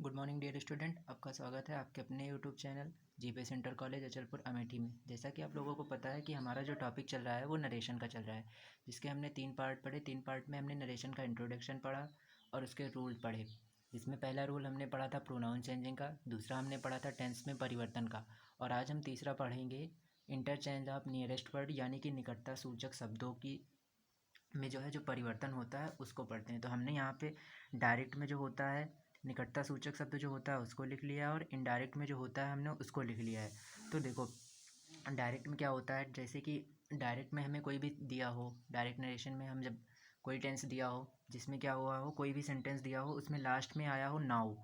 Good morning dear student, आपका स्वागत है आपके अपने YouTube channel GPS inter college Achalpur Amethi में। जैसा कि आप लोगों को पता है कि हमारा जो टॉपिक चल रहा है वो नरेशन का चल रहा है, जिसके हमने 3 पार्ट पढ़े। 3 पार्ट में हमने नरेशन का इंट्रोडक्शन पढ़ा और उसके रूल पढ़े। जिसमें पहला रूल हमने पढ़ा था प्रोनाउन चेंजिंग का, दूसरा हमने पढ़ा था टेंस में परिवर्तन का, और आज हम तीसरा पढ़ेंगे इंटरचेंज ऑफ नियरेस्ट वर्ड, यानी कि निकटता सूचक शब्दों की में जो है जो परिवर्तन होता है उसको पढ़ते हैं। तो हमने यहाँ पे डायरेक्ट में जो होता है निकटता सूचक शब्द जो होता है उसको लिख लिया, और इनडायरेक्ट में जो होता है हमने उसको लिख लिया है। तो देखो डायरेक्ट में क्या होता है, जैसे कि डायरेक्ट में हमें कोई भी दिया हो, डायरेक्ट नरेशन में हम जब कोई टेंस दिया हो जिसमें क्या हुआ हो, कोई भी सेंटेंस दिया हो उसमें लास्ट में आया हो नाउ,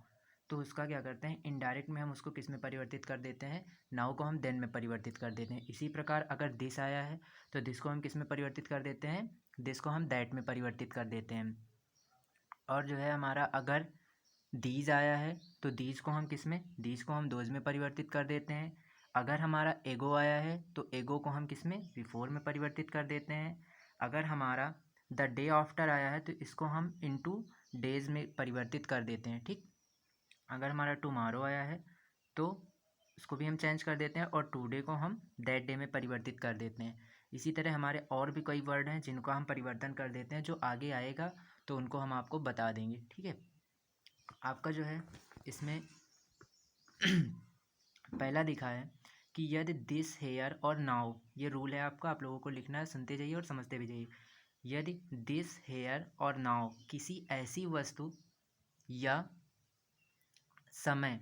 तो उसका क्या करते हैं इनडायरेक्ट में हम उसको किस में परिवर्तित कर देते हैं, नाउ को हम देन में परिवर्तित कर देते हैं। इसी प्रकार अगर दिस आया है तो दिस को हम किस में परिवर्तित कर देते हैं, दिस को हम दैट में परिवर्तित कर देते हैं। और जो है हमारा अगर दीज आया है तो दीज को हम किस में, दीज को हम दोज में परिवर्तित कर देते हैं। अगर हमारा एगो आया है तो एगो को हम किस में, बिफोर में परिवर्तित कर देते हैं। अगर हमारा द डे आफ्टर आया है तो इसको हम इनटू डेज में परिवर्तित कर देते हैं। ठीक, अगर हमारा टुमारो आया है तो उसको भी हम चेंज कर देते हैं और टुडे को हम दैट डे में परिवर्तित कर देते हैं। इसी तरह हमारे और भी कई वर्ड हैं जिनको हम परिवर्तन कर देते हैं, जो आगे आएगा तो उनको हम आपको बता देंगे। ठीक है, आपका जो है इसमें पहला दिखा है कि यदि दिस हेयर और नाउ, ये रूल है आपका, आप लोगों को लिखना है, सुनते जाइए और समझते भी जाइए। यदि दिस हेयर और नाउ किसी ऐसी वस्तु या समय,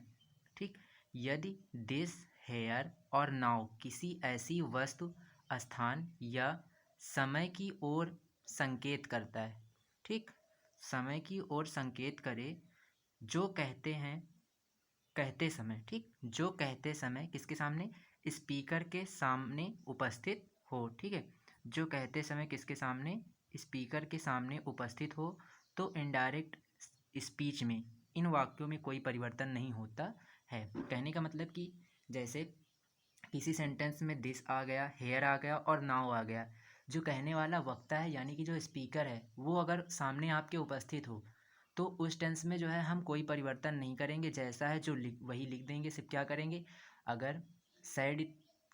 ठीक, यदि दिस हेयर और नाउ किसी ऐसी वस्तु, स्थान या समय की ओर संकेत करता है, ठीक, समय की ओर संकेत करे, जो कहते हैं कहते समय, ठीक, जो कहते समय किसके सामने, स्पीकर के सामने उपस्थित हो। ठीक है, जो कहते समय किसके सामने, स्पीकर के सामने उपस्थित हो, तो इनडायरेक्ट स्पीच में इन वाक्यों में कोई परिवर्तन नहीं होता है। कहने का मतलब कि जैसे किसी सेंटेंस में दिस आ गया, हेयर आ गया और नाउ आ गया, जो कहने वाला वक्ता है यानी कि जो स्पीकर है वो अगर सामने आपके उपस्थित हो तो उस टेंस में जो है हम कोई परिवर्तन नहीं करेंगे, जैसा है जो वही लिख देंगे। सिर्फ क्या करेंगे, अगर सैड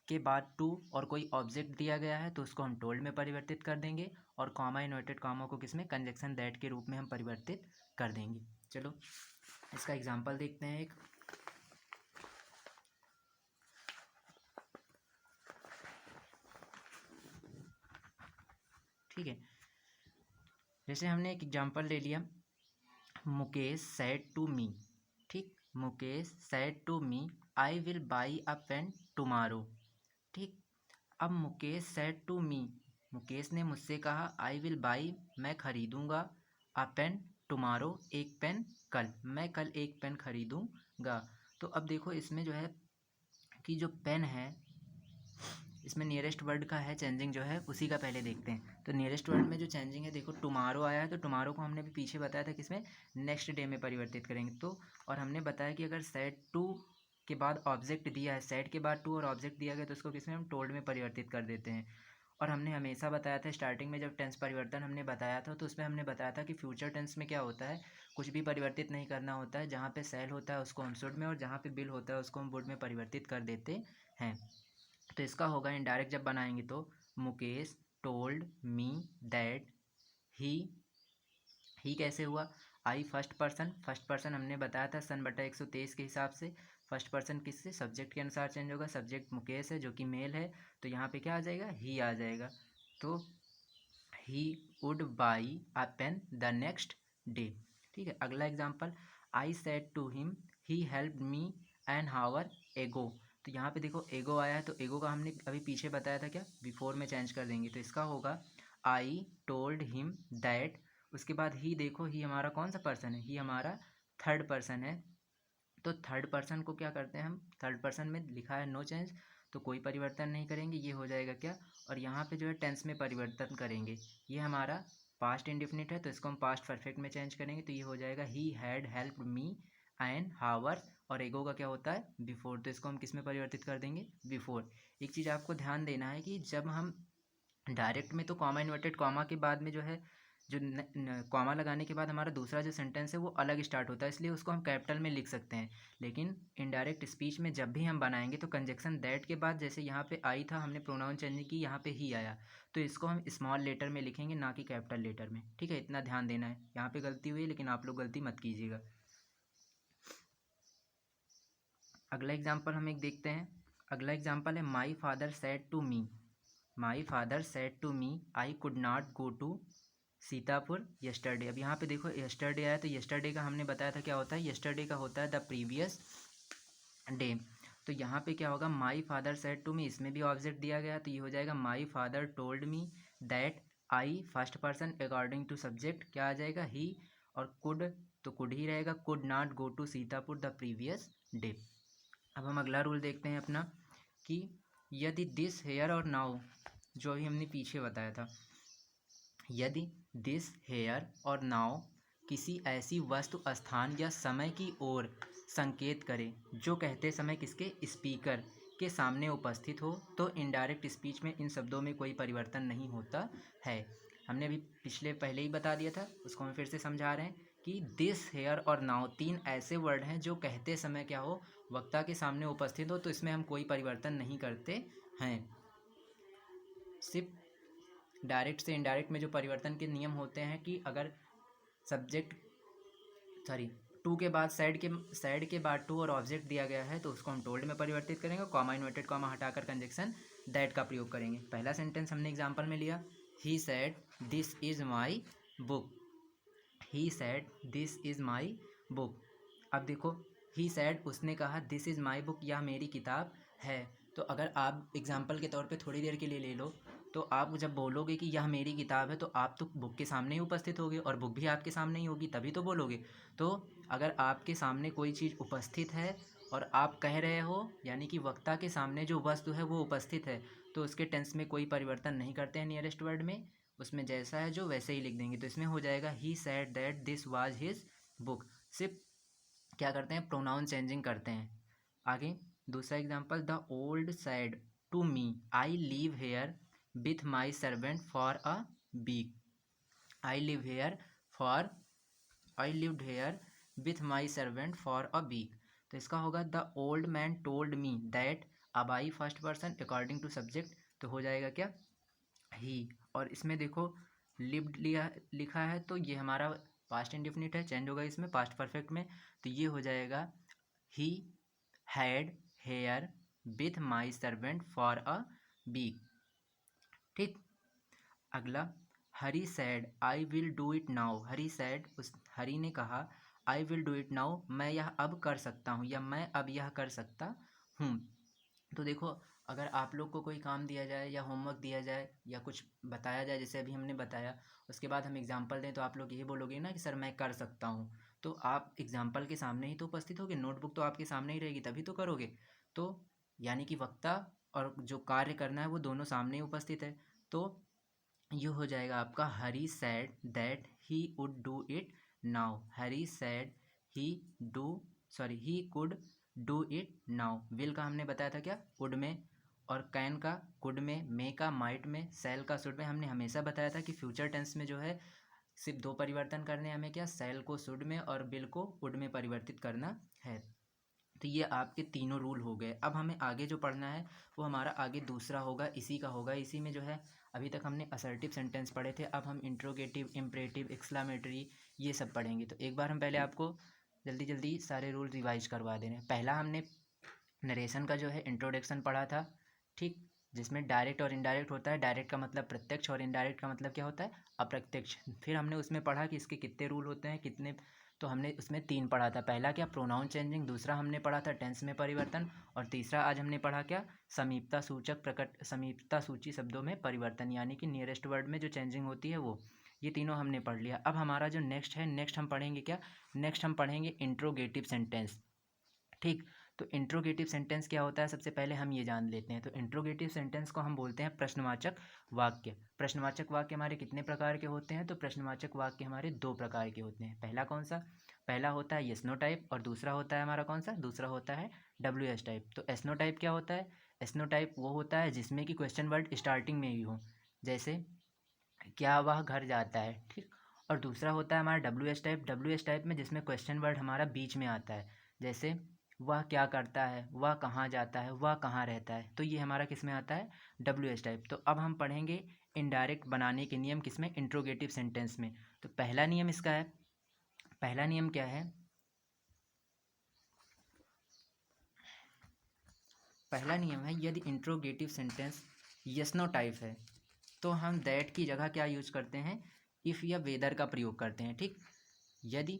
के बाद टू और कोई ऑब्जेक्ट दिया गया है तो उसको हम टोल्ड में परिवर्तित कर देंगे, और कॉमा इन्वर्टेड कॉमा को किसमें, कंजक्शन दैट के रूप में हम परिवर्तित कर देंगे। चलो इसका एग्जाम्पल देखते हैं एक। ठीक है, जैसे हमने एक एग्जाम्पल ले लिया, मुकेश सेड टू मी, ठीक, Mukesh said to me I will buy a pen tomorrow. ठीक, अब Mukesh said to me, Mukesh ने मुझसे कहा, आई विल बाई, मैं खरीदूंगा, अ पेन टुमारो, एक पेन कल, मैं कल एक पेन खरीदूंगा। तो अब देखो इसमें जो है कि जो पेन है इसमें नियरेस्ट वर्ड का है चेंजिंग जो है उसी का पहले देखते हैं। तो नियरेस्ट वर्ड में जो चेंजिंग है, देखो टुमारो आया है तो टुमारो को हमने भी पीछे बताया था किसमें, नेक्स्ट डे में परिवर्तित करेंगे। तो और हमने बताया कि अगर सेड टू के बाद ऑब्जेक्ट दिया है, सेड के बाद टू और ऑब्जेक्ट दिया गया तो उसको किसमें हम टोल्ड में परिवर्तित कर देते हैं। और हमने हमेशा बताया था स्टार्टिंग में जब टेंस परिवर्तन हमने बताया था तो उसमें हमने बताया था कि फ्यूचर टेंस में क्या होता है, कुछ भी परिवर्तित नहीं करना होता है। जहाँ पे सेल होता है उसको हम शुड में, और जहाँ पे बिल होता है उसको हम वुड में परिवर्तित कर देते हैं। तो इसका होगा इनडायरेक्ट जब बनाएंगे तो Mukesh told me that he कैसे हुआ, आई फर्स्ट पर्सन, फर्स्ट पर्सन हमने बताया था सन बटा 123 के हिसाब से। फर्स्ट पर्सन किससे, सब्जेक्ट के अनुसार चेंज होगा, सब्जेक्ट मुकेश है जो कि मेल है, तो यहाँ पे क्या आ जाएगा, ही आ जाएगा। तो he would buy a pen the next day. ठीक है, अगला example, I said to him he help me an hour ago. तो यहाँ पे देखो एगो आया है तो एगो का हमने अभी पीछे बताया था क्या, बिफोर में चेंज कर देंगे, तो इसका होगा आई टोल्ड हिम दैट। उसके बाद ही, देखो ही हमारा कौन सा पर्सन है, ही हमारा थर्ड पर्सन है। तो थर्ड पर्सन को क्या करते हैं हम, थर्ड पर्सन में लिखा है नो चेंज तो कोई परिवर्तन नहीं करेंगे, ये हो जाएगा क्या, और यहाँ पे जो है टेंस में परिवर्तन करेंगे। ये हमारा पास्ट इंडिफिनिट है तो इसको हम पास्ट परफेक्ट में चेंज करेंगे, तो ये हो जाएगा he had help me an hour, और एगो का क्या होता है बिफोर, तो इसको हम किस में परिवर्तित कर देंगे, बिफोर। एक चीज़ आपको ध्यान देना है कि जब हम डायरेक्ट में तो कॉमा इन्वर्टेड कॉमा के बाद में जो है जो कॉमा लगाने के बाद हमारा दूसरा जो सेंटेंस है वो अलग स्टार्ट होता है, इसलिए उसको हम कैपिटल में लिख सकते हैं। लेकिन इनडायरेक्ट स्पीच में जब भी हम बनाएंगे तो कंजक्शन दैट के बाद जैसे यहाँ पे आई था, हमने प्रोनाउन चेंज की, यहाँ पे ही आया, तो इसको हम स्मॉल लेटर में लिखेंगे, ना कि कैपिटल लेटर में। ठीक है, इतना ध्यान देना है। यहाँ पे गलती हुई है, लेकिन आप लोग गलती मत कीजिएगा। अगला एग्जाम्पल हम एक देखते हैं। अगला एग्जाम्पल है my father said to me. My father said to me I could not go to Sitapur yesterday. अब यहाँ पे देखो यस्टरडे आया, तो यस्टरडे का हमने बताया था क्या होता है, यस्टरडे का होता है द प्रीवियस डे। तो यहाँ पे क्या होगा, my father said to me, इसमें भी ऑब्जेक्ट दिया गया, तो ये हो जाएगा my father told me that I, first person according to subject क्या आ जाएगा, ही, और कुड, तो कुड ही रहेगा, could not go to Sitapur the previous day. अब हम अगला रूल देखते हैं अपना, कि यदि दिस हेयर और नाउ, जो अभी हमने पीछे बताया था, यदि दिस हेयर और नाउ किसी ऐसी वस्तु, स्थान या समय की ओर संकेत करे जो कहते समय किसके, स्पीकर के सामने उपस्थित हो, तो इनडायरेक्ट स्पीच में इन शब्दों में कोई परिवर्तन नहीं होता है। हमने अभी पहले ही बता दिया था, उसको हम फिर से समझा रहे हैं कि दिस हेयर और नाउ तीन ऐसे वर्ड हैं जो कहते समय क्या हो, वक्ता के सामने उपस्थित हो, तो इसमें हम कोई परिवर्तन नहीं करते हैं। सिर्फ डायरेक्ट से इनडायरेक्ट में जो परिवर्तन के नियम होते हैं कि अगर सब्जेक्ट टू के बाद साइड के बाद टू और ऑब्जेक्ट दिया गया है तो उसको हम टोल्ड में परिवर्तित करेंगे, कॉमा इन्वर्टेड कॉमा हटाकर कंजक्शन दैट का प्रयोग करेंगे। पहला सेंटेंस हमने एग्जांपल में लिया, he said this is my book. He said this is my book. अब देखो, ही सेड उसने कहा, दिस इज़ माई बुक यह मेरी किताब है। तो अगर आप एग्जाम्पल के तौर पे थोड़ी देर के लिए ले लो, तो आप जब बोलोगे कि यह मेरी किताब है तो आप तो बुक के सामने ही उपस्थित होगे, और बुक भी आपके सामने ही होगी, तभी तो बोलोगे। तो अगर आपके सामने कोई चीज़ उपस्थित है और आप कह रहे हो, यानी कि वक्ता के सामने जो वस्तु है वो उपस्थित है, तो उसके टेंस में कोई परिवर्तन नहीं करते हैं नियरेस्ट वर्ड में, उसमें जैसा है जो वैसे ही लिख देंगे। तो इसमें हो जाएगा he said that this was his book. सिर्फ क्या करते हैं, प्रोनाउन चेंजिंग करते हैं। आगे दूसरा example, the old said to me I live here with my servant for a week. I live here for I lived here with my servant for a week. तो इसका होगा the old man told me that, अब I first person according to subject, तो हो जाएगा क्या, ही। और इसमें देखो लिव्ड लिखा है, तो ये हमारा पास्ट इंडेफिनिट है, चेंज होगा इसमें पास्ट परफेक्ट में, तो ये हो जाएगा he had here with my servant for a week. ठीक। अगला, Hari said I will do it now. Hari said, उस हरी ने कहा, I will do it now मैं यह अब कर सकता हूँ, या मैं अब यह कर सकता हूँ। तो देखो, अगर आप लोग को कोई काम दिया जाए या होमवर्क दिया जाए या कुछ बताया जाए, जैसे अभी हमने बताया, उसके बाद हम एग्जाम्पल दें, तो आप लोग यही बोलोगे ना कि सर मैं कर सकता हूँ। तो आप एग्जाम्पल के सामने ही तो उपस्थित होगे, नोटबुक तो आपके सामने ही रहेगी, तभी तो करोगे। तो यानी कि वक्ता और जो कार्य करना है वो दोनों सामने ही उपस्थित है। तो ये हो जाएगा आपका, Hari said that he would do it now. Hari said he he could do it now. Will का हमने बताया था क्या, वुड में, और कैन का कुड में, मे का माइट में, सेल का शुड में। हमने हमेशा बताया था कि फ्यूचर टेंस में जो है सिर्फ दो परिवर्तन करने हैं हमें, क्या, सेल को शुड में और विल को वुड में परिवर्तित करना है। तो ये आपके तीनों रूल हो गए। अब हमें आगे जो पढ़ना है वो हमारा आगे दूसरा होगा, इसी का होगा। इसी में जो है अभी तक हमने असर्टिव सेंटेंस पढ़े थे, अब हम इंट्रोगेटिव, इम्परेटिव, एक्सक्लामेटरी ये सब पढ़ेंगे। तो एक बार हम पहले आपको जल्दी जल्दी सारे रूल रिवाइज करवा दे रहे हैं। पहला हमने नरेशन का जो है इंट्रोडक्शन पढ़ा था, ठीक, जिसमें डायरेक्ट और इनडायरेक्ट होता है। डायरेक्ट का मतलब प्रत्यक्ष और इनडायरेक्ट का मतलब क्या होता है, अप्रत्यक्ष। फिर हमने उसमें पढ़ा कि इसके कितने रूल होते हैं, कितने, तो हमने उसमें तीन पढ़ा था। पहला क्या, प्रोनाउन चेंजिंग, दूसरा हमने पढ़ा था टेंस में परिवर्तन, और तीसरा आज हमने पढ़ा क्या, समीपता सूचक प्रकट, समीपता सूची शब्दों में परिवर्तन, यानी कि नियरेस्ट वर्ड में जो चेंजिंग होती है वो। ये तीनों हमने पढ़ लिया। अब हमारा जो नेक्स्ट है, नेक्स्ट हम पढ़ेंगे क्या, नेक्स्ट हम पढ़ेंगे इंट्रोगेटिव सेंटेंस। ठीक। तो इंट्रोगेटिव सेंटेंस क्या होता है, सबसे पहले हम ये जान लेते हैं। तो इंट्रोगेटिव सेंटेंस को हम बोलते हैं प्रश्नवाचक वाक्य। प्रश्नवाचक वाक्य हमारे कितने प्रकार के होते हैं, तो प्रश्नवाचक वाक्य हमारे दो प्रकार के होते हैं। पहला कौन सा, पहला होता है यस नो टाइप, और दूसरा होता है हमारा कौन सा, दूसरा होता है डब्ल्यू एस टाइप। तो एस नो टाइप क्या होता है, एस नो टाइप वो होता है जिसमें कि क्वेश्चन वर्ड स्टार्टिंग में ही हो। जैसे क्या वह घर जाता है, ठीक। और दूसरा होता है हमारा डब्ल्यू एच टाइप में, जिसमें क्वेश्चन वर्ड हमारा बीच में आता है, जैसे वह क्या करता है, वह कहाँ जाता है, वह कहाँ रहता है, तो ये हमारा किस में आता है, डब्ल्यू एच टाइप। तो अब हम पढ़ेंगे इनडायरेक्ट बनाने के नियम किस में, इंट्रोगेटिव सेंटेंस में। तो पहला नियम इसका है, पहला नियम क्या है, पहला नियम है यदि interrogative sentence yes no type है तो हम दैट की जगह क्या यूज करते हैं, इफ़ या वेदर का प्रयोग करते हैं, ठीक। यदि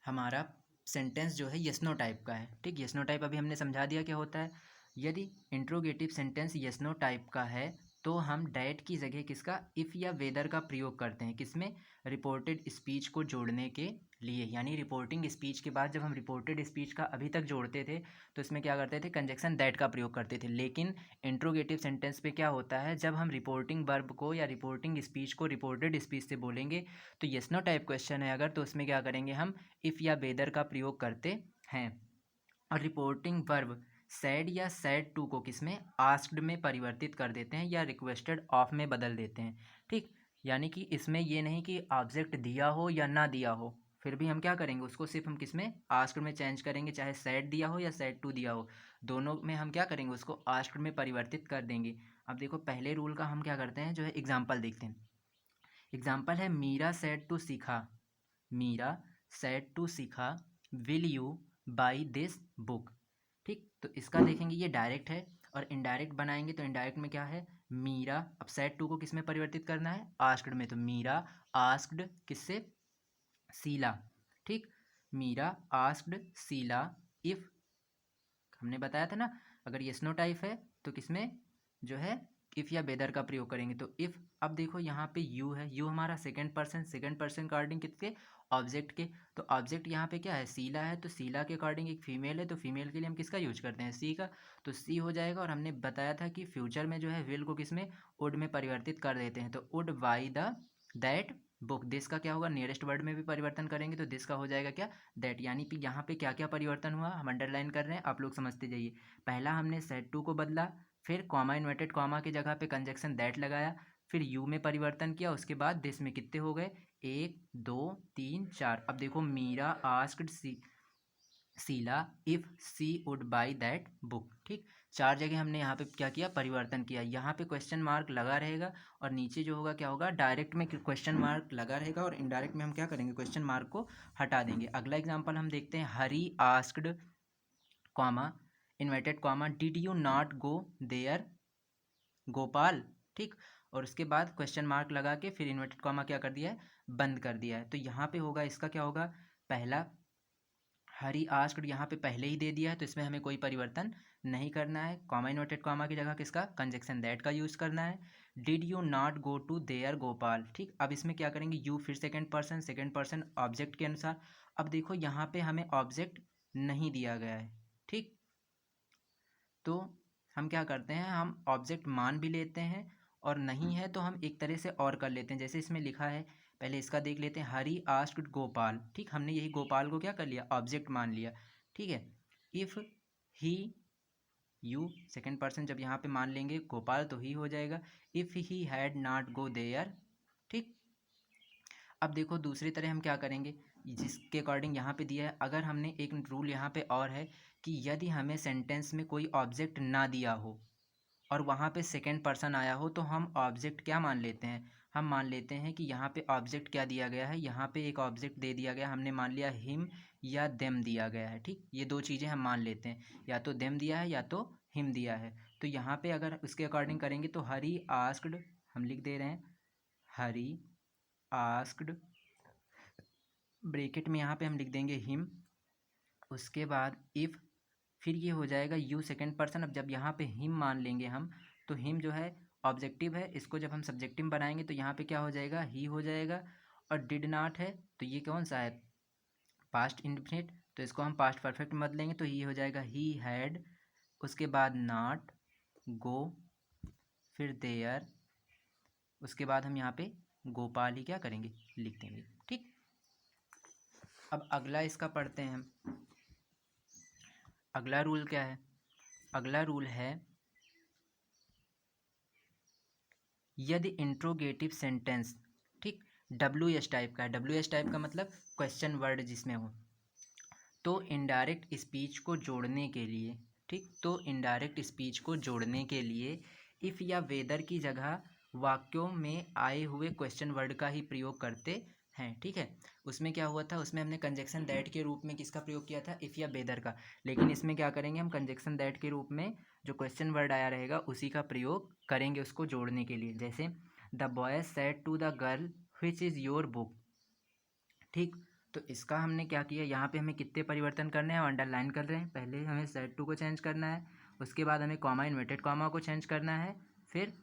हमारा सेंटेंस जो है यस नो टाइप का है, ठीक, यस नो टाइप अभी हमने समझा दिया क्या होता है। यदि interrogative sentence yes no type का है तो हम डैट की जगह किसका, इफ़ या वेदर का प्रयोग करते हैं, किसमें, रिपोर्टेड स्पीच को जोड़ने के लिए। यानी रिपोर्टिंग स्पीच के बाद जब हम रिपोर्टेड स्पीच का अभी तक जोड़ते थे तो इसमें क्या करते थे, कंजक्शन दैट का प्रयोग करते थे। लेकिन इंट्रोगेटिव सेंटेंस पे क्या होता है, जब हम रिपोर्टिंग वर्ब को या रिपोर्टिंग स्पीच को रिपोर्टेड स्पीच से बोलेंगे तो यस नो टाइप क्वेश्चन है अगर, तो उसमें क्या करेंगे हम, इफ़ या वेदर का प्रयोग करते हैं। और रिपोर्टिंग वर्ब सैड या सैड टू को किसमें, आस्क्ड में परिवर्तित कर देते हैं या रिक्वेस्टेड ऑफ में बदल देते हैं, ठीक। यानी कि इसमें ये नहीं कि ऑब्जेक्ट दिया हो या ना दिया हो, फिर भी हम क्या करेंगे, उसको सिर्फ हम किसमें, आस्क्ड में चेंज करेंगे, चाहे सैड दिया हो या सैड टू दिया हो, दोनों में हम क्या करेंगे, उसको आस्क्ड में परिवर्तित कर देंगे। अब देखो पहले रूल का हम क्या करते हैं, जो है एग्जाम्पल देखते हैं। एग्जाम्पल है Meera said to Shikha, Meera said to Shikha will you buy this book, ठीक। तो इसका देखेंगे ये डायरेक्ट है, और इनडायरेक्ट बनाएंगे तो इनडायरेक्ट में क्या है, मीरा, अब सेड टू को किस में परिवर्तित करना है, आस्क्ड में, तो मीरा आस्क्ड किससे, शीला, ठीक। मीरा आस्क्ड शीला इफ, हमने बताया था ना, अगर ये स्नो टाइप है तो किसमें जो है इफ़ या वेदर का प्रयोग करेंगे, तो इफ़। अब देखो यहाँ पे यू है, यू हमारा सेकंड पर्सन अकॉर्डिंग किसके, ऑब्जेक्ट के। तो ऑब्जेक्ट यहाँ पे क्या है, सीला है, तो सीला के अकॉर्डिंग एक फीमेल है, तो फीमेल के लिए हम किसका यूज करते हैं, सी का, तो सी हो जाएगा। और हमने बताया था कि फ्यूचर में जो है विल को किसमें, वुड में परिवर्तित कर देते हैं, तो would buy the that book. This का क्या होगा, नियरेस्ट वर्ड में भी परिवर्तन करेंगे तो दिस का हो जाएगा क्या, दैट। यानी कि यहाँ पे क्या क्या परिवर्तन हुआ हम अंडरलाइन कर रहे हैं, आप लोग समझते जाइए। पहला हमने सेड टू को बदला, फिर कॉमा इन्वर्टेड कॉमा की जगह पे कंजक्शन दैट लगाया, फिर यू में परिवर्तन किया, उसके बाद दिस में कितने हो गए, एक दो तीन चार। अब देखो Meera asked Sheela if she would buy that book, ठीक। चार जगह हमने यहाँ पे क्या किया, परिवर्तन किया। यहाँ पे क्वेश्चन मार्क लगा रहेगा, और नीचे जो होगा क्या होगा, डायरेक्ट में क्वेश्चन मार्क लगा रहेगा, और इनडायरेक्ट में हम क्या करेंगे, क्वेश्चन मार्क को हटा देंगे। अगला एग्जाम्पल हम देखते हैं, Hari asked comma inverted comma did you not go there Gopal, ठीक। और उसके बाद क्वेश्चन मार्क लगा के फिर इन्वर्टेड कॉमा क्या कर दिया है, बंद कर दिया है। तो यहाँ पे होगा, इसका क्या होगा, पहला हरी आस्क्ड यहाँ पे पहले ही दे दिया है तो इसमें हमें कोई परिवर्तन नहीं करना है। कॉमा इन्वर्टेड कॉमा की जगह किसका, कंजक्शन दैट का यूज़ करना है। Did you not go there देयर गोपाल, ठीक। अब इसमें क्या करेंगे, यू फिर सेकंड पर्सन ऑब्जेक्ट के अनुसार। अब देखो यहाँ पे हमें ऑब्जेक्ट नहीं दिया गया है, ठीक। तो हम क्या करते हैं, हम ऑब्जेक्ट मान भी लेते हैं, और नहीं है तो हम एक तरह से और कर लेते हैं। जैसे इसमें लिखा है, पहले इसका देख लेते हैं, हरी आस्क्ड गोपाल, ठीक। हमने यही गोपाल को क्या कर लिया, ऑब्जेक्ट मान लिया, ठीक है। If he you second person जब यहाँ पे मान लेंगे गोपाल तो ही हो जाएगा, if he had not go there, ठीक। अब देखो दूसरी तरह हम क्या करेंगे, जिसके अकॉर्डिंग यहाँ पे दिया है, अगर हमने एक रूल यहाँ पे और है कि यदि हमें सेंटेंस में कोई ऑब्जेक्ट ना दिया हो और वहाँ पे सेकंड पर्सन आया हो तो हम ऑब्जेक्ट क्या मान लेते हैं, हम मान लेते हैं कि यहाँ पे ऑब्जेक्ट क्या दिया गया है, यहाँ पे एक ऑब्जेक्ट दे दिया गया, हमने मान लिया हिम या देम दिया गया है, ठीक। ये दो चीज़ें हम मान लेते हैं, या तो देम दिया है या तो हिम दिया है। तो यहाँ पे अगर उसके अकॉर्डिंग करेंगे तो हरी आस्क्ड, हम लिख दे रहे हैं हरी आस्क्ड, ब्रैकेट में यहाँ पे हम लिख देंगे हिम, उसके बाद इफ़, फिर ये हो जाएगा यू सेकंड पर्सन। अब जब यहाँ पे हिम मान लेंगे हम, तो हिम जो है ऑब्जेक्टिव है, इसको जब हम सब्जेक्टिव बनाएंगे तो यहाँ पे क्या हो जाएगा, ही हो जाएगा। और डिड नॉट है तो ये कौन सा है, पास्ट इंडिफिनिट, तो इसको हम पास्ट परफेक्ट में बदलेंगे तो ये हो जाएगा ही हैड, उसके बाद नॉट गो, फिर देयर, उसके बाद हम यहाँ पे गोपाल ही क्या करेंगे, लिख देंगे, ठीक। अब अगला इसका पढ़ते हैं हम। अगला रूल क्या है, अगला रूल है यदि इंट्रोगेटिव सेंटेंस, ठीक, WH टाइप का है, WH टाइप का मतलब क्वेश्चन वर्ड जिसमें हो, तो इनडायरेक्ट स्पीच को जोड़ने के लिए, ठीक, तो इनडायरेक्ट स्पीच को जोड़ने के लिए इफ़ या वेदर की जगह वाक्यों में आए हुए क्वेश्चन वर्ड का ही प्रयोग करते हैं, ठीक है। उसमें क्या हुआ था, उसमें हमने कंजक्शन दैट के रूप में किसका प्रयोग किया था, इफ़ या वेदर का, लेकिन इसमें क्या करेंगे हम, कंजक्शन दैट के रूप में जो क्वेश्चन वर्ड आया रहेगा उसी का प्रयोग करेंगे उसको जोड़ने के लिए। जैसे the boy said to the girl which is your book, ठीक, तो इसका हमने क्या किया, यहाँ पे हमें कितने परिवर्तन करने हैं, अंडरलाइन कर रहे हैं। पहले हमें सेड टू को चेंज करना है, उसके बाद हमें कॉमा इन्वर्टेड कॉमा को चेंज करना है, फिर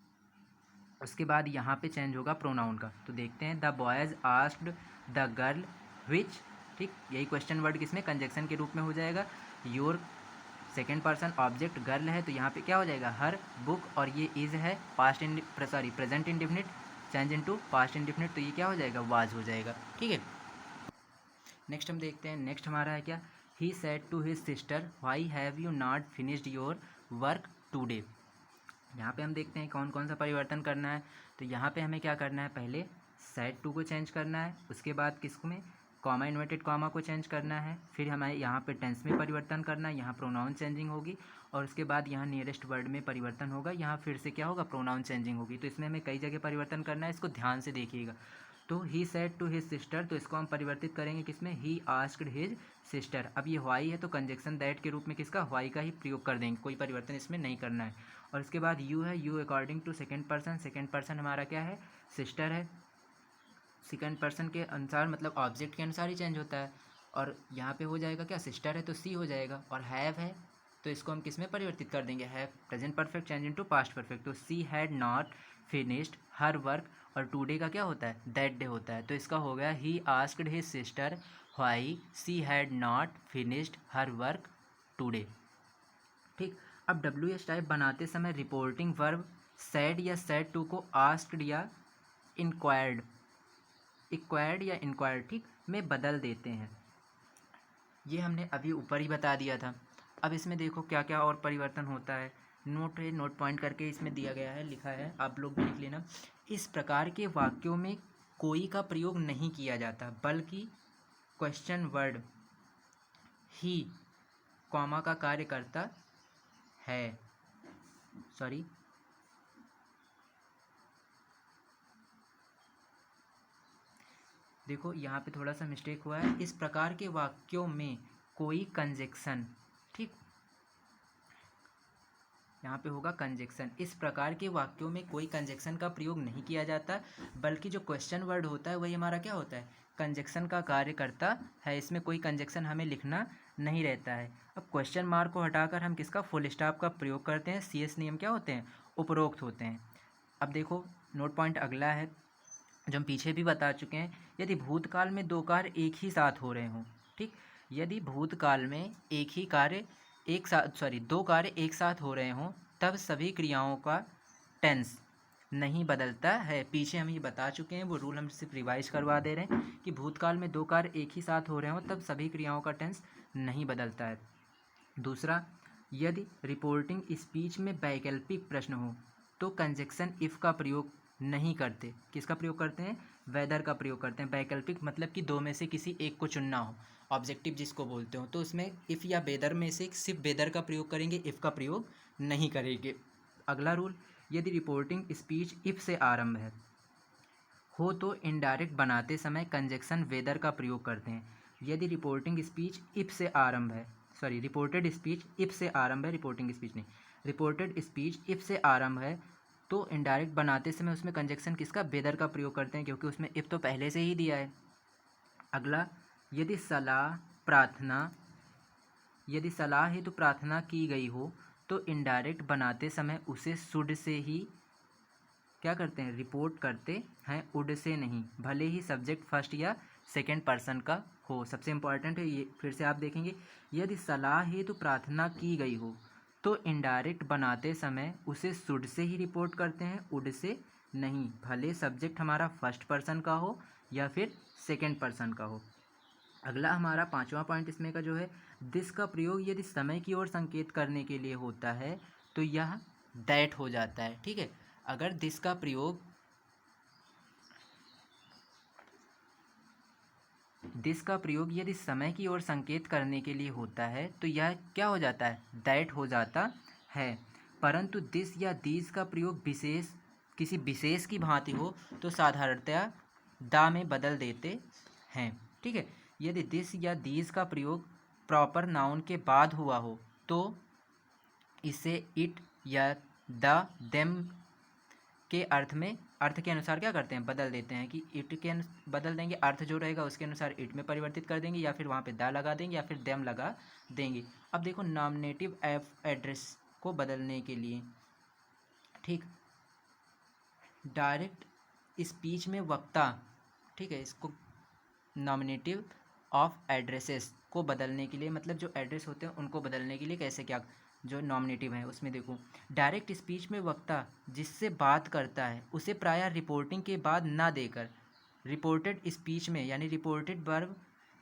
उसके बाद यहाँ पे चेंज होगा प्रोनाउन का। तो देखते हैं, the boys asked the girl which, ठीक, यही क्वेश्चन वर्ड किसमें, कंजक्शन के रूप में हो जाएगा। Your second person object girl है, तो यहाँ पे क्या हो जाएगा, हर बुक, और ये इज़ है past present indefinite change into past indefinite, तो ये क्या हो जाएगा, वाज हो जाएगा, ठीक है। नेक्स्ट हम देखते हैं, नेक्स्ट हमारा है क्या, he said to his sister why have you not finished your work today. यहाँ पे हम देखते हैं कौन कौन सा परिवर्तन करना है। तो यहाँ पे हमें क्या करना है, पहले सेड टू को चेंज करना है, उसके बाद किसको में, कॉमा इन्वर्टेड कॉमा को चेंज करना है, फिर हमें यहाँ पे टेंस में परिवर्तन करना है, यहाँ प्रोनाउन चेंजिंग होगी, और उसके बाद यहाँ नियरेस्ट वर्ड में परिवर्तन होगा, यहाँ फिर से क्या होगा, प्रोनाउन चेंजिंग होगी। तो इसमें हमें कई जगह परिवर्तन करना है, इसको ध्यान से देखिएगा। तो he said to his sister, तो इसको हम परिवर्तित करेंगे किसमें, ही आस्क्ड हिज सिस्टर। अब ये वाई है तो कंजक्शन दैट के रूप में किसका, वाई का ही प्रयोग कर देंगे, कोई परिवर्तन इसमें नहीं करना है। और उसके बाद यू है, you according to second person, second person हमारा क्या है, सिस्टर है, सेकेंड पर्सन के अनुसार मतलब ऑब्जेक्ट के अनुसार ही चेंज होता है। और यहाँ पे हो जाएगा क्या, सिस्टर है तो सी हो जाएगा, और हैव है तो इसको हम किस में परिवर्तित कर देंगे, have present perfect change into past perfect, तो she had not finished her work, और टुडे का क्या होता है, दैट डे होता है, तो इसका हो गया he asked his sister why C had not finished her work today, ठीक। अब डब्ल्यू एच टाइप बनाते समय रिपोर्टिंग वर्ब सैड या सैड टू को आस्क्ड या इक्वायर्ड या इंक्वायर्ड, ठीक, में बदल देते हैं। ये हमने अभी ऊपर ही बता दिया था। अब इसमें देखो क्या क्या और परिवर्तन होता है, नोट है, नोट पॉइंट करके इसमें दिया गया है, लिखा है, आप लोग भी लिख लेना। इस प्रकार के वाक्यों में कोई का प्रयोग नहीं किया जाता, बल्कि क्वेश्चन वर्ड ही कॉमा का कार्य करता है, सॉरी, देखो यहाँ पे थोड़ा सा मिस्टेक हुआ है। इस प्रकार के वाक्यों में कोई कंजक्शन, ठीक, यहाँ पे होगा कंजक्शन। इस प्रकार के वाक्यों में कोई कंजक्शन का प्रयोग नहीं किया जाता, बल्कि जो क्वेश्चन वर्ड होता है वही हमारा क्या होता है, कंजक्शन का कार्य करता है। इसमें कोई कंजक्शन हमें लिखना नहीं रहता है। अब क्वेश्चन मार्क को हटाकर हम किसका, फुल स्टॉप का प्रयोग करते हैं। CS नियम क्या होते हैं, उपरोक्त होते हैं। अब देखो नोट पॉइंट अगला है जो हम पीछे भी बता चुके हैं, यदि भूतकाल में दो कार्य एक ही साथ हो रहे हों, ठीक, यदि भूतकाल में एक ही कार्य एक साथ, सॉरी, दो कार्य एक साथ हो रहे हों, तब सभी क्रियाओं का टेंस नहीं बदलता है। पीछे हम ये बता चुके हैं, वो रूल हम सिर्फ रिवाइज करवा दे रहे हैं कि भूतकाल में दो कार्य एक ही साथ हो रहे हों तब सभी क्रियाओं का टेंस नहीं बदलता है। दूसरा, यदि रिपोर्टिंग स्पीच में वैकल्पिक प्रश्न हो तो कंजक्शन इफ़ का प्रयोग नहीं करते। किसका प्रयोग करते हैं, वेदर का प्रयोग करते हैं। वैकल्पिक मतलब कि दो में से किसी एक को चुनना हो, ऑब्जेक्टिव जिसको बोलते हो, तो उसमें इफ़ या वेदर में से सिर्फ वेदर का प्रयोग करेंगे, इफ़ का प्रयोग नहीं करेंगे। अगला रूल, यदि रिपोर्टिंग स्पीच इफ़ से आरंभ हो तो इनडायरेक्ट बनाते समय कंजक्शन वेदर का प्रयोग करते हैं। यदि रिपोर्टिंग स्पीच इफ से आरंभ है, सॉरी, रिपोर्टेड स्पीच इफ से आरंभ है, रिपोर्टिंग स्पीच नहीं, रिपोर्टेड स्पीच इफ से आरंभ है तो इनडायरेक्ट बनाते समय उसमें कंजक्शन किसका, वेदर का प्रयोग करते हैं, क्योंकि उसमें इफ तो पहले से ही दिया है। अगला, यदि सलाह प्रार्थना, यदि सलाह हेतु प्रार्थना की गई हो तो इनडायरेक्ट बनाते समय उसे शुड से ही क्या करते हैं, रिपोर्ट करते हैं, उड से नहीं, भले ही सब्जेक्ट फर्स्ट या सेकंड पर्सन का हो। सबसे इम्पॉर्टेंट है ये, फिर से आप देखेंगे, यदि सलाह हेतु प्रार्थना की गई हो तो इनडायरेक्ट बनाते समय उसे शुड से ही रिपोर्ट करते हैं, उड से नहीं, भले सब्जेक्ट हमारा फर्स्ट पर्सन का हो या फिर सेकंड पर्सन का हो। अगला हमारा पांचवा पॉइंट इसमें का जो है, दिस का प्रयोग यदि समय की ओर संकेत करने के लिए होता है तो यह दैट हो जाता है, ठीक है। अगर दिस का प्रयोग दिस का प्रयोग यदि समय की ओर संकेत करने के लिए होता है तो यह क्या हो जाता है, दैट हो जाता है। परंतु दिस या दीज का प्रयोग किसी विशेष की भांति हो तो साधारणतया दा में बदल देते हैं। ठीक है, यदि दिस या दीज का प्रयोग प्रॉपर नाउन के बाद हुआ हो तो इसे इट या द देम के अर्थ के अनुसार क्या करते हैं, बदल देते हैं। कि इट के बदल देंगे, अर्थ जो रहेगा उसके अनुसार इट में परिवर्तित कर देंगे, या फिर वहाँ पे दा लगा देंगे, या फिर देम लगा देंगे। अब देखो नॉमिनेटिव एड्रेस को बदलने के लिए, ठीक, डायरेक्ट स्पीच में वक्ता, ठीक है, इसको नॉमिनेटिव ऑफ एड्रेसेस को बदलने के लिए, मतलब जो एड्रेस होते हैं उनको बदलने के लिए कैसे, क्या जो नॉमिनेटिव है उसमें देखो, डायरेक्ट स्पीच में वक्ता जिससे बात करता है उसे प्रायः रिपोर्टिंग के बाद ना देकर रिपोर्टेड स्पीच में, यानी रिपोर्टेड वर्ब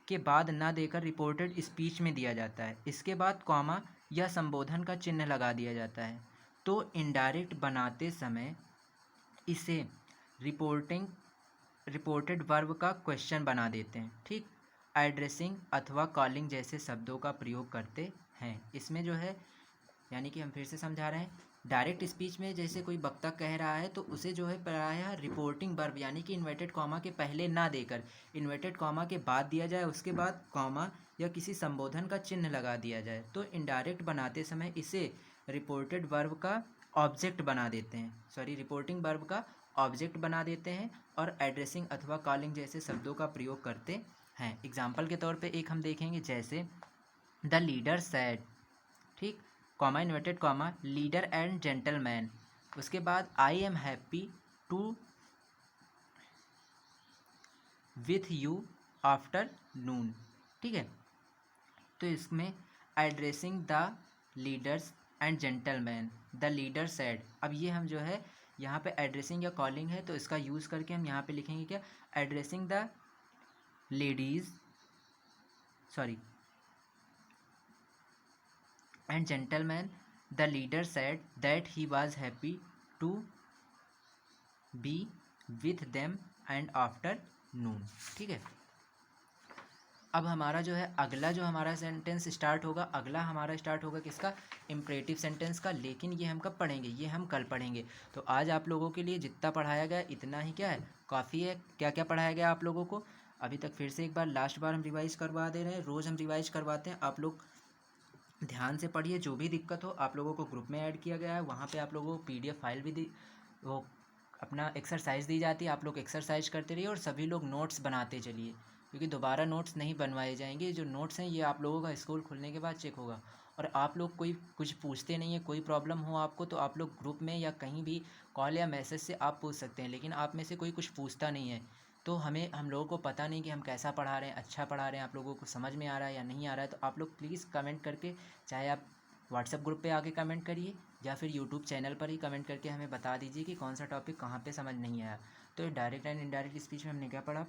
के बाद ना देकर रिपोर्टेड स्पीच में दिया जाता है। इसके बाद कॉमा या संबोधन का चिन्ह लगा दिया जाता है। तो इनडायरेक्ट बनाते समय इसे रिपोर्टेड वर्ब का क्वेश्चन बना देते हैं। ठीक, एड्रेसिंग अथवा कॉलिंग जैसे शब्दों का प्रयोग करते हैं। इसमें जो है, यानी कि हम फिर से समझा रहे हैं, डायरेक्ट स्पीच में जैसे कोई वक्ता कह रहा है तो उसे जो है प्रायः रिपोर्टिंग वर्ब यानी कि इन्वर्टेड कॉमा के पहले ना देकर इन्वर्टेड कॉमा के बाद दिया जाए, उसके बाद कॉमा या किसी संबोधन का चिन्ह लगा दिया जाए। तो इनडायरेक्ट बनाते समय इसे रिपोर्टेड वर्ब का ऑब्जेक्ट बना देते हैं, रिपोर्टिंग वर्ब का ऑब्जेक्ट बना देते हैं और एड्रेसिंग अथवा कॉलिंग जैसे शब्दों का प्रयोग करते हैं। एग्जाम्पल के तौर पे एक हम देखेंगे, जैसे द लीडर सैड, ठीक, comma inverted comma, leader and gentleman, उसके बाद I am happy to with you afternoon. ठीक है, तो इसमें addressing the leaders and gentleman, the leader said. अब ये हम जो है यहाँ पे एड्रेसिंग या कॉलिंग है तो इसका यूज़ करके हम यहाँ पे लिखेंगे क्या, addressing the ladies and gentleman, the leader said that he was happy to be with them and afternoon. ठीक है, अब हमारा जो है अगला जो हमारा सेंटेंस स्टार्ट होगा, अगला हमारा स्टार्ट होगा किसका, इम्परेटिव सेंटेंस का। लेकिन ये हम कब पढ़ेंगे, ये हम कल पढ़ेंगे। तो आज आप लोगों के लिए जितना पढ़ाया गया इतना ही क्या है, काफ़ी है। क्या क्या पढ़ाया गया आप लोगों को अभी तक, फिर से एक बार लास्ट बार हम रिवाइज़ करवा दे रहे हैं। रोज़ हम रिवाइज़ करवाते हैं, आप लोग ध्यान से पढ़िए। जो भी दिक्कत हो आप लोगों को ग्रुप में ऐड किया गया है, वहाँ पे आप लोगों को PDF फाइल भी वो अपना एक्सरसाइज दी जाती है। आप लोग एक्सरसाइज करते रहिए और सभी लोग नोट्स बनाते चलिए, क्योंकि दोबारा नोट्स नहीं बनवाए जाएंगे। जो नोट्स हैं ये आप लोगों का स्कूल खुलने के बाद चेक होगा। और आप लोग कोई कुछ पूछते नहीं है, कोई प्रॉब्लम हो आपको तो आप लोग ग्रुप में या कहीं भी कॉल या मैसेज से आप पूछ सकते हैं। लेकिन आप में से कोई कुछ पूछता नहीं है, तो हम लोगों को पता नहीं कि हम कैसा पढ़ा रहे हैं, अच्छा पढ़ा रहे हैं, आप लोगों को समझ में आ रहा है या नहीं आ रहा है। तो आप लोग प्लीज़ कमेंट करके, चाहे आप व्हाट्सएप ग्रुप पे आके कमेंट करिए या फिर यूट्यूब चैनल पर ही कमेंट करके हमें बता दीजिए कि कौन सा टॉपिक कहाँ पे समझ नहीं आया। तो डायरेक्ट एंड इनडायरेक्ट स्पीच में हमने क्या पढ़ा,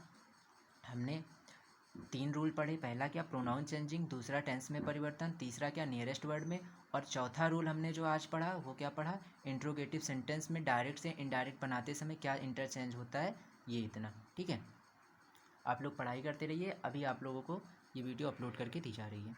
हमने 3 रूल पढ़े। पहला क्या, प्रोनाउन चेंजिंग, दूसरा टेंस में परिवर्तन, तीसरा क्या, नियरेस्ट वर्ड में, और चौथा रूल हमने जो आज पढ़ा वो क्या पढ़ा, इंट्रोगेटिव सेंटेंस में डायरेक्ट से इनडायरेक्ट बनाते समय क्या इंटरचेंज होता है, ये इतना। ठीक है, आप लोग पढ़ाई करते रहिए। अभी आप लोगों को ये वीडियो अपलोड करके दी जा रही है।